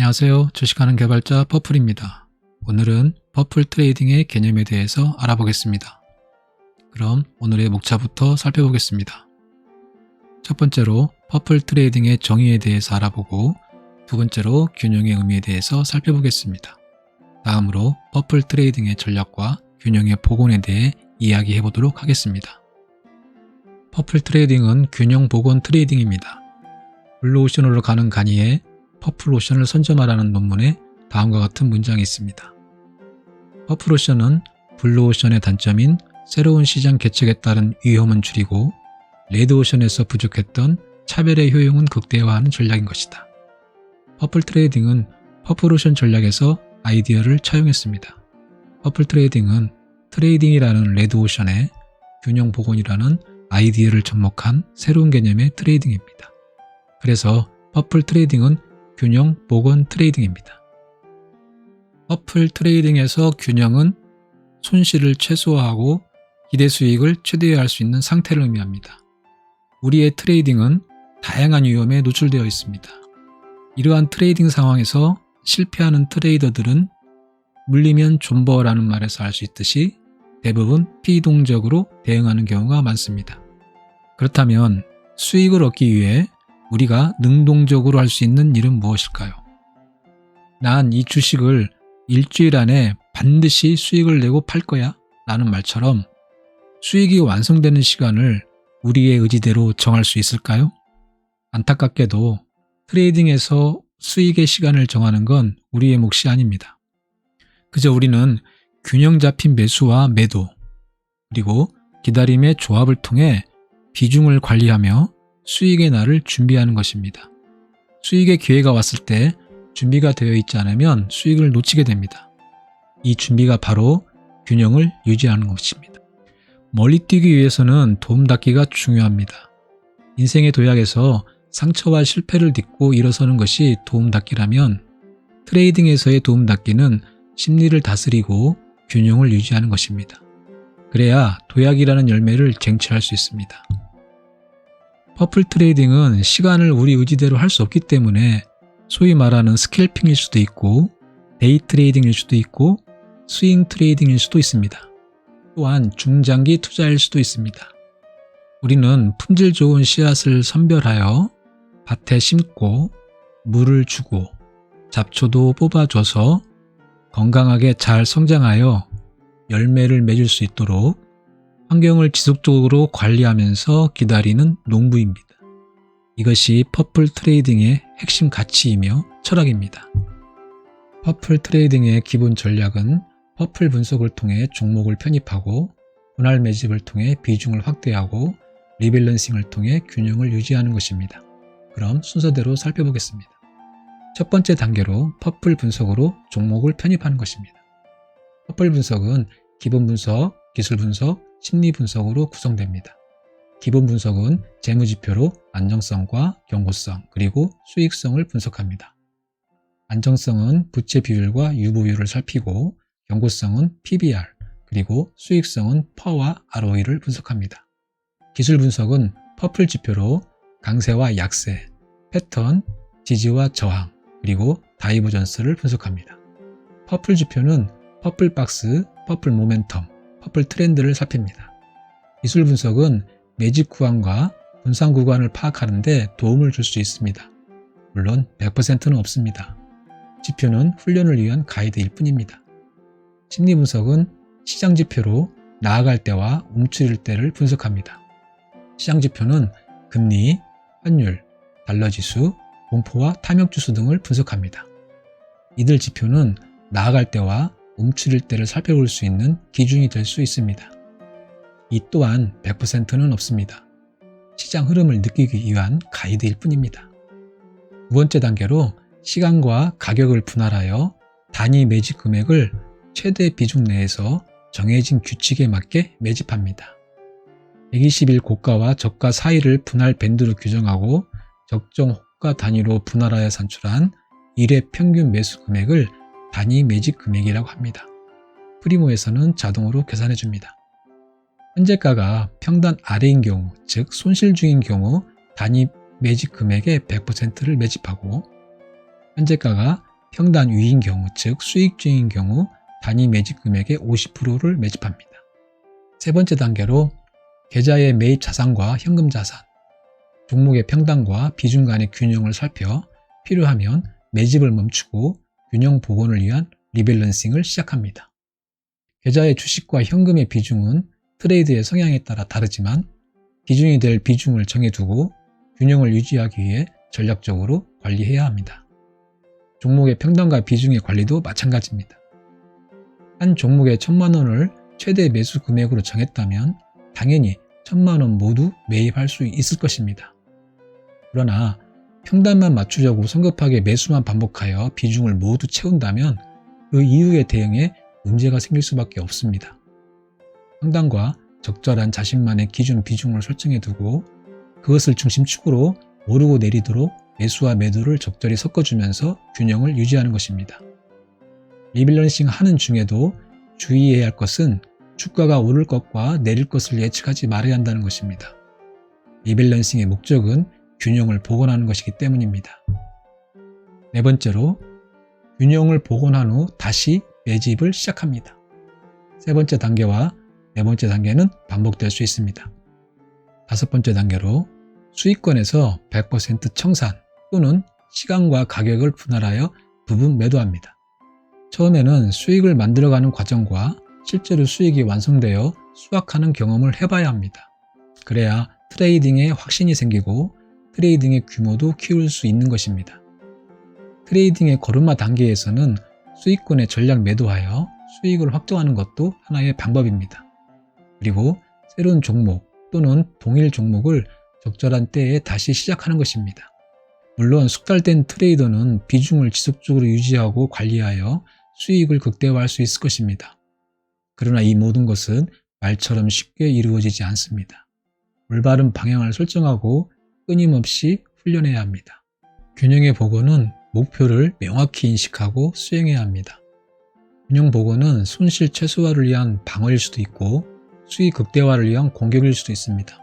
안녕하세요. 주식하는 개발자 퍼플입니다. 오늘은 퍼플 트레이딩의 개념에 대해서 알아보겠습니다. 그럼 오늘의 목차부터 살펴보겠습니다. 첫 번째로 퍼플 트레이딩의 정의에 대해서 알아보고 두 번째로 균형의 의미에 대해서 살펴보겠습니다. 다음으로 퍼플 트레이딩의 전략과 균형의 복원에 대해 이야기해 보도록 하겠습니다. 퍼플 트레이딩은 균형 복원 트레이딩입니다. 블루오션으로 가는 간이에 퍼플오션을 선점하라는 논문에 다음과 같은 문장이 있습니다. 퍼플오션은 블루오션의 단점인 새로운 시장 개척에 따른 위험은 줄이고 레드오션에서 부족했던 차별의 효용은 극대화하는 전략인 것이다. 퍼플 트레이딩은 퍼플오션 전략에서 아이디어를 차용했습니다. 퍼플 트레이딩은 트레이딩이라는 레드오션에 균형 복원이라는 아이디어를 접목한 새로운 개념의 트레이딩입니다. 그래서 퍼플 트레이딩은 균형 복원 트레이딩입니다. 퍼플 트레이딩에서 균형은 손실을 최소화하고 기대 수익을 최대화할 수 있는 상태를 의미합니다. 우리의 트레이딩은 다양한 위험에 노출되어 있습니다. 이러한 트레이딩 상황에서 실패하는 트레이더들은 물리면 존버라는 말에서 알 수 있듯이 대부분 피동적으로 대응하는 경우가 많습니다. 그렇다면 수익을 얻기 위해 우리가 능동적으로 할 수 있는 일은 무엇일까요? 난 이 주식을 일주일 안에 반드시 수익을 내고 팔 거야 라는 말처럼 수익이 완성되는 시간을 우리의 의지대로 정할 수 있을까요? 안타깝게도 트레이딩에서 수익의 시간을 정하는 건 우리의 몫이 아닙니다. 그저 우리는 균형 잡힌 매수와 매도, 그리고 기다림의 조합을 통해 비중을 관리하며 수익의 날을 준비하는 것입니다. 수익의 기회가 왔을 때 준비가 되어 있지 않으면 수익을 놓치게 됩니다. 이 준비가 바로 균형을 유지하는 것입니다. 멀리 뛰기 위해서는 도움닫기가 중요합니다. 인생의 도약에서 상처와 실패를 딛고 일어서는 것이 도움닫기라면 트레이딩에서의 도움닫기는 심리를 다스리고 균형을 유지하는 것입니다. 그래야 도약이라는 열매를 쟁취할 수 있습니다. 퍼플 트레이딩은 시간을 우리 의지대로 할 수 없기 때문에 소위 말하는 스캘핑일 수도 있고 데이 트레이딩일 수도 있고 스윙 트레이딩일 수도 있습니다. 또한 중장기 투자일 수도 있습니다. 우리는 품질 좋은 씨앗을 선별하여 밭에 심고 물을 주고 잡초도 뽑아줘서 건강하게 잘 성장하여 열매를 맺을 수 있도록 환경을 지속적으로 관리하면서 기다리는 농부입니다. 이것이 퍼플 트레이딩의 핵심 가치이며 철학입니다. 퍼플 트레이딩의 기본 전략은 퍼플 분석을 통해 종목을 편입하고 분할 매집을 통해 비중을 확대하고 리밸런싱을 통해 균형을 유지하는 것입니다. 그럼 순서대로 살펴보겠습니다. 첫 번째 단계로 퍼플 분석으로 종목을 편입하는 것입니다. 퍼플 분석은 기본 분석, 기술 분석, 심리 분석으로 구성됩니다. 기본 분석은 재무지표로 안정성과 경고성 그리고 수익성을 분석합니다. 안정성은 부채 비율과 유보율을 살피고 경고성은 PBR 그리고 수익성은 퍼와 ROE를 분석합니다. 기술 분석은 퍼플 지표로 강세와 약세, 패턴, 지지와 저항 그리고 다이버전스를 분석합니다. 퍼플 지표는 퍼플 박스, 퍼플 모멘텀, 퍼플 트렌드를 살핍니다. 기술 분석은 매집 구간과 분산 구간을 파악하는 데 도움을 줄 수 있습니다. 물론 100%는 없습니다. 지표는 훈련을 위한 가이드일 뿐입니다. 심리 분석은 시장 지표로 나아갈 때와 움츠릴 때를 분석합니다. 시장 지표는 금리, 환율, 달러 지수, 공포와 탐욕 지수 등을 분석합니다. 이들 지표는 나아갈 때와 움츠릴 때를 살펴볼 수 있는 기준이 될 수 있습니다. 이 또한 100%는 없습니다. 시장 흐름을 느끼기 위한 가이드일 뿐입니다. 두 번째 단계로 시간과 가격을 분할하여 단위 매집 금액을 최대 비중 내에서 정해진 규칙에 맞게 매집합니다. 120일 고가와 저가 사이를 분할 밴드로 규정하고 적정 호가 단위로 분할하여 산출한 1회 평균 매수 금액을 단위 매집 금액이라고 합니다. 프리모에서는 자동으로 계산해 줍니다. 현재가가 평단 아래인 경우, 즉 손실 중인 경우 단위 매집 금액의 100%를 매집하고 현재가가 평단 위인 경우, 즉 수익주인 경우 단위 매집 금액의 50%를 매집합니다. 세 번째 단계로 계좌의 매입 자산과 현금 자산, 종목의 평단과 비중 간의 균형을 살펴 필요하면 매집을 멈추고 균형 복원을 위한 리밸런싱을 시작합니다. 계좌의 주식과 현금의 비중은 트레이드의 성향에 따라 다르지만 기준이 될 비중을 정해두고 균형을 유지하기 위해 전략적으로 관리해야 합니다. 종목의 평단과 비중의 관리도 마찬가지입니다. 한 종목에 1,000만원을 최대 매수 금액으로 정했다면 당연히 1,000만원 모두 매입할 수 있을 것입니다. 그러나 평단만 맞추려고 성급하게 매수만 반복하여 비중을 모두 채운다면 그 이후의 대응에 문제가 생길 수밖에 없습니다. 평단과 적절한 자신만의 기준 비중을 설정해두고 그것을 중심축으로 오르고 내리도록 매수와 매도를 적절히 섞어주면서 균형을 유지하는 것입니다. 리밸런싱 하는 중에도 주의해야 할 것은 주가가 오를 것과 내릴 것을 예측하지 말아야 한다는 것입니다. 리밸런싱의 목적은 균형을 복원하는 것이기 때문입니다. 네 번째로 균형을 복원한 후 다시 매집을 시작합니다. 세 번째 단계와 네 번째 단계는 반복될 수 있습니다. 다섯 번째 단계로 수익권에서 100% 청산 또는 시간과 가격을 분할하여 부분 매도합니다. 처음에는 수익을 만들어가는 과정과 실제로 수익이 완성되어 수확하는 경험을 해봐야 합니다. 그래야 트레이딩에 확신이 생기고 트레이딩의 규모도 키울 수 있는 것입니다. 트레이딩의 걸음마 단계에서는 수익권에 전략 매도하여 수익을 확정하는 것도 하나의 방법입니다. 그리고 새로운 종목 또는 동일 종목을 적절한 때에 다시 시작하는 것입니다. 물론 숙달된 트레이더는 비중을 지속적으로 유지하고 관리하여 수익을 극대화할 수 있을 것입니다. 그러나 이 모든 것은 말처럼 쉽게 이루어지지 않습니다. 올바른 방향을 설정하고 끊임없이 훈련해야 합니다. 균형의 복원은 목표를 명확히 인식하고 수행해야 합니다. 균형 복원은 손실 최소화를 위한 방어일 수도 있고 수익 극대화를 위한 공격일 수도 있습니다.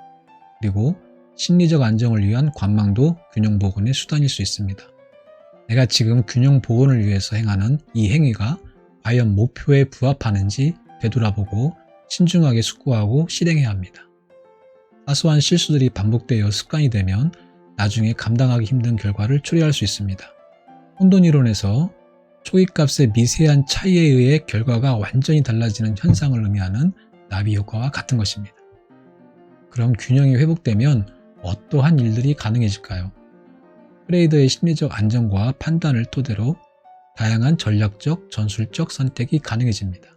그리고 심리적 안정을 위한 관망도 균형 복원의 수단일 수 있습니다. 내가 지금 균형 복원을 위해서 행하는 이 행위가 과연 목표에 부합하는지 되돌아보고 신중하게 숙고하고 실행해야 합니다. 사소한 실수들이 반복되어 습관이 되면 나중에 감당하기 힘든 결과를 초래할 수 있습니다. 혼돈이론에서 초기값의 미세한 차이에 의해 결과가 완전히 달라지는 현상을 의미하는 나비 효과와 같은 것입니다. 그럼 균형이 회복되면 어떠한 일들이 가능해질까요? 트레이더의 심리적 안정과 판단을 토대로 다양한 전략적, 전술적 선택이 가능해집니다.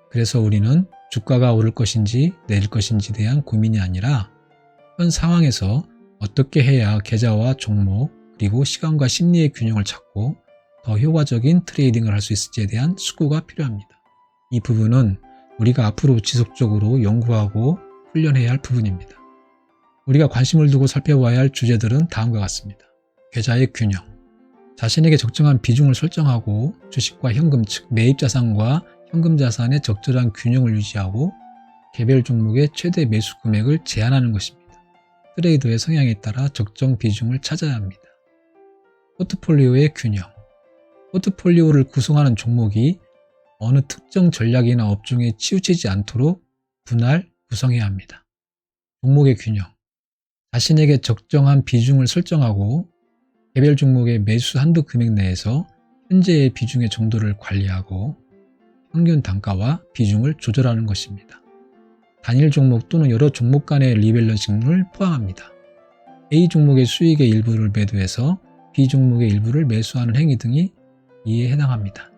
그래서 우리는 주가가 오를 것인지 내릴 것인지에 대한 고민이 아니라 현 상황에서 어떻게 해야 계좌와 종목 그리고 시간과 심리의 균형을 찾고 더 효과적인 트레이딩을 할 수 있을지에 대한 숙고가 필요합니다. 이 부분은 우리가 앞으로 지속적으로 연구하고 훈련해야 할 부분입니다. 우리가 관심을 두고 살펴봐야 할 주제들은 다음과 같습니다. 계좌의 균형, 자신에게 적정한 비중을 설정하고 주식과 현금, 즉 매입자산과 현금자산의 적절한 균형을 유지하고 개별 종목의 최대 매수 금액을 제한하는 것입니다. 트레이더의 성향에 따라 적정 비중을 찾아야 합니다. 포트폴리오의 균형, 포트폴리오를 구성하는 종목이 어느 특정 전략이나 업종에 치우치지 않도록 분할 구성해야 합니다. 종목의 균형, 자신에게 적정한 비중을 설정하고 개별 종목의 매수 한도 금액 내에서 현재의 비중의 정도를 관리하고 평균 단가와 비중을 조절하는 것입니다. 단일 종목 또는 여러 종목 간의 리밸런싱을 포함합니다. A 종목의 수익의 일부를 매도해서 B 종목의 일부를 매수하는 행위 등이 이에 해당합니다.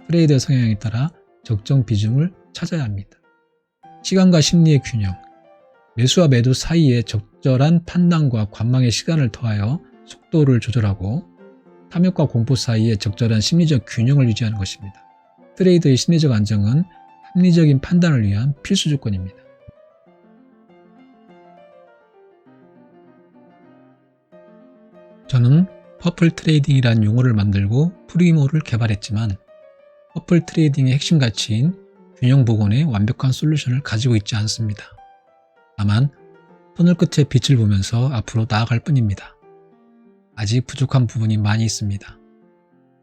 트레이더 성향에 따라 적정 비중을 찾아야 합니다. 시간과 심리의 균형, 매수와 매도 사이에 적절한 판단과 관망의 시간을 더하여 속도를 조절하고 탐욕과 공포 사이에 적절한 심리적 균형을 유지하는 것입니다. 트레이더의 심리적 안정은 합리적인 판단을 위한 필수 조건입니다. 저는 퍼플 트레이딩이라는 용어를 만들고 프리모를 개발했지만 퍼플 트레이딩의 핵심 가치인 균형 복원의 완벽한 솔루션을 가지고 있지 않습니다. 다만 터널 끝에 빛을 보면서 앞으로 나아갈 뿐입니다. 아직 부족한 부분이 많이 있습니다.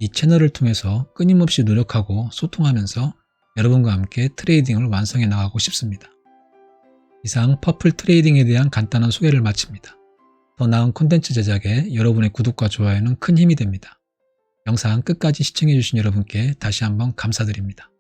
이 채널을 통해서 끊임없이 노력하고 소통하면서 여러분과 함께 트레이딩을 완성해 나가고 싶습니다. 이상 퍼플 트레이딩에 대한 간단한 소개를 마칩니다. 더 나은 콘텐츠 제작에 여러분의 구독과 좋아요는 큰 힘이 됩니다. 영상 끝까지 시청해주신 여러분께 다시 한번 감사드립니다.